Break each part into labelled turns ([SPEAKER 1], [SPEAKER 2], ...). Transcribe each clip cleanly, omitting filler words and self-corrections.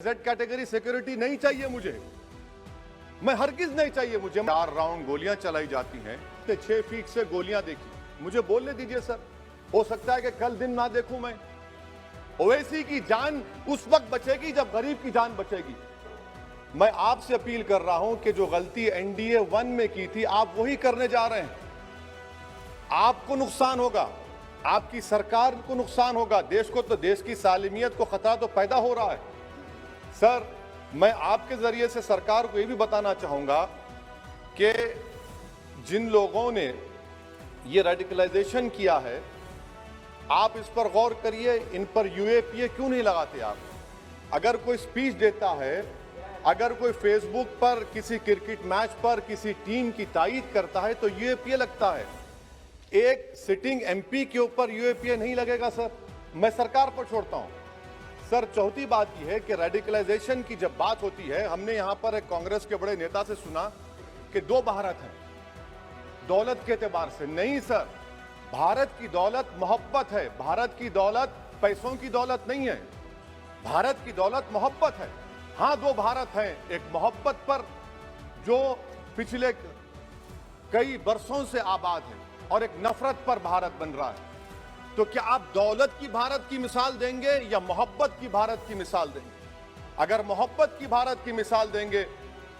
[SPEAKER 1] Z category security नहीं चाहिए मुझे, मैं हरगिज नहीं चाहिए मुझे। 4 राउंड गोलियां चलाई जाती हैं, 6 फीट से गोलियां देखी, मुझे बोलने दीजिए सर। हो सकता है कि कल दिन ना देखूं मैं। ओवैसी की जान उस वक्त बचेगी जब गरीब की जान बचेगी। मैं आपसे अपील कर रहा हूं कि जो गलती एनडीए 1 में की थी आप वही करने जा रहे हैं। आपको नुकसान होगा, आपकी सरकार को नुकसान होगा, देश को तो, देश की सालिमियत को खतरा तो पैदा हो रहा है। सर, मैं आपके जरिए से सरकार को यह भी बताना चाहूंगा कि जिन लोगों ने ये रेडिकलाइजेशन किया है, आप इस पर गौर करिए, इन पर यूएपीए क्यों नहीं लगाते आप? अगर कोई स्पीच देता है, अगर कोई फेसबुक पर किसी क्रिकेट मैच पर किसी टीम की तायीद करता है तो यूएपीए लगता है। एक सिटिंग एमपी के ऊपर यूएपीए नहीं लगेगा सर, मैं सरकार पर छोड़ता हूं। सर, चौथी बात यह है कि रेडिकलाइजेशन की जब बात होती है, हमने यहां पर एक कांग्रेस के बड़े नेता से सुना कि 2 भारत हैं दौलत के एतबार से। नहीं सर, भारत की दौलत मोहब्बत है, भारत की दौलत पैसों की दौलत नहीं है, भारत की दौलत मोहब्बत है। हां, 2 भारत हैं, एक मोहब्बत पर जो पिछले कई वर्षों से आबाद है और एक नफरत पर भारत बन रहा है। तो क्या आप दौलत की भारत की मिसाल देंगे या मोहब्बत की भारत की मिसाल देंगे? अगर मोहब्बत की भारत की मिसाल देंगे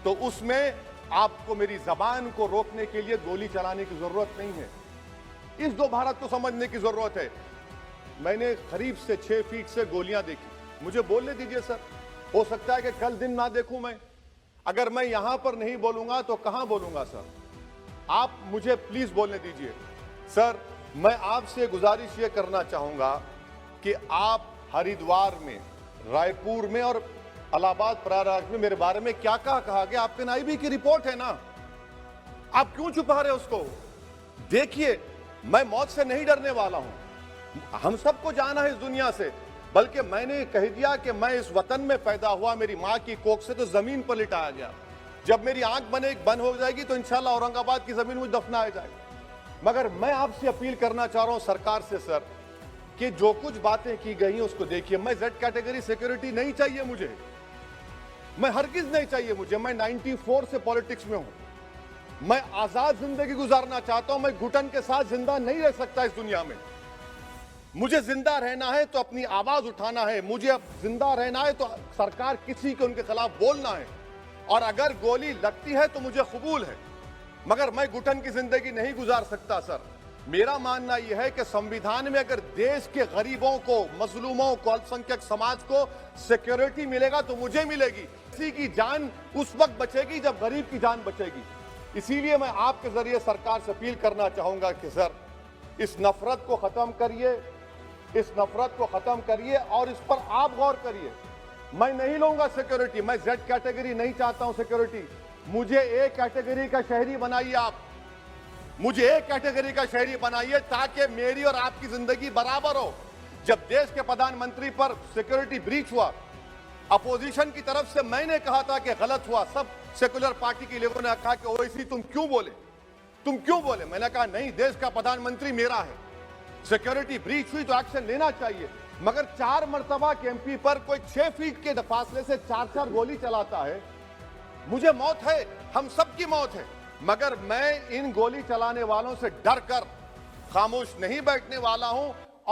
[SPEAKER 1] तो उसमें आपको मेरी जबान को रोकने के लिए गोली चलाने की जरूरत नहीं है। इस 2 भारत को समझने की जरूरत है। मैंने करीब से 6 फीट से गोलियां देखी, मुझे बोलने दीजिए सर। हो सकता है कि कल दिन ना देखूं मैं। अगर मैं यहां पर नहीं बोलूंगा तो कहां बोलूंगा सर? आप मुझे प्लीज बोलने दीजिए सर। मैं आपसे गुजारिश ये करना चाहूंगा कि आप हरिद्वार में, रायपुर में और इलाहाबाद प्रयागराज में मेरे बारे में क्या कहा गया? आपके नाईबी की रिपोर्ट है ना, आप क्यों छुपा रहे उसको? देखिए, मैं मौत से नहीं डरने वाला हूं, हम सबको जाना है इस दुनिया से। बल्कि मैंने कह दिया कि मैं इस वतन में पैदा हुआ, मेरी मां की कोख से तो जमीन पर लिटाया गया। जब मेरी आंख बंद हो जाएगी तो इंशाल्लाह औरंगाबाद की जमीन मुझे दफनाया जाएगा। मगर मैं आपसे अपील करना चाह रहा हूं सरकार से सर, कि जो कुछ बातें की गई उसको देखिए। मैं जेड कैटेगरी सिक्योरिटी नहीं चाहिए मुझे, मैं हरगिज नहीं चाहिए मुझे। मैं 94 से पॉलिटिक्स में हूं, मैं आजाद जिंदगी गुजारना चाहता हूं। मैं घुटन के साथ जिंदा नहीं रह सकता इस दुनिया में। मुझे जिंदा रहना है तो अपनी आवाज उठाना है, मुझे अब जिंदा रहना है तो सरकार किसी के उनके खिलाफ बोलना है, और अगर गोली लगती है तो मुझे कबूल है, मगर मैं घुटन की जिंदगी नहीं गुजार सकता सर। मेरा मानना यह है कि संविधान में अगर देश के गरीबों को, मजलूमों को, अल्पसंख्यक समाज को सिक्योरिटी मिलेगा तो मुझे मिलेगी। किसी की जान उस वक्त बचेगी जब गरीब की जान बचेगी। इसीलिए मैं आपके जरिए सरकार से अपील करना चाहूंगा कि सर, इस नफरत को खत्म करिए, इस नफरत को खत्म करिए और इस पर आप गौर करिए। मैं नहीं लूंगा सिक्योरिटी, मैं जेड कैटेगरी नहीं चाहता हूं सिक्योरिटी। मुझे ए कैटेगरी का शहरी बनाइए आप, मुझे ए कैटेगरी का शहरी बनाइए ताकि मेरी और आपकी जिंदगी बराबर हो। जब देश के प्रधानमंत्री पर सिक्योरिटी ब्रीच हुआ, अपोजिशन की तरफ से मैंने कहा था कि गलत हुआ, सब सेकुलर पार्टी के लोगों ने कहा कि ओवैसी तुम क्यों बोले? मैंने कहा नहीं, देश का प्रधानमंत्री मेरा है, सिक्योरिटी ब्रीच हुई तो एक्शन लेना चाहिए। मगर 4 मर्तबा के एमपी पर कोई 6 फीट के फासले से 4 गोली चलाता है। मुझे मौत है, हम सबकी मौत है, मगर मैं इन गोली चलाने वालों से डर कर खामोश नहीं बैठने वाला हूं।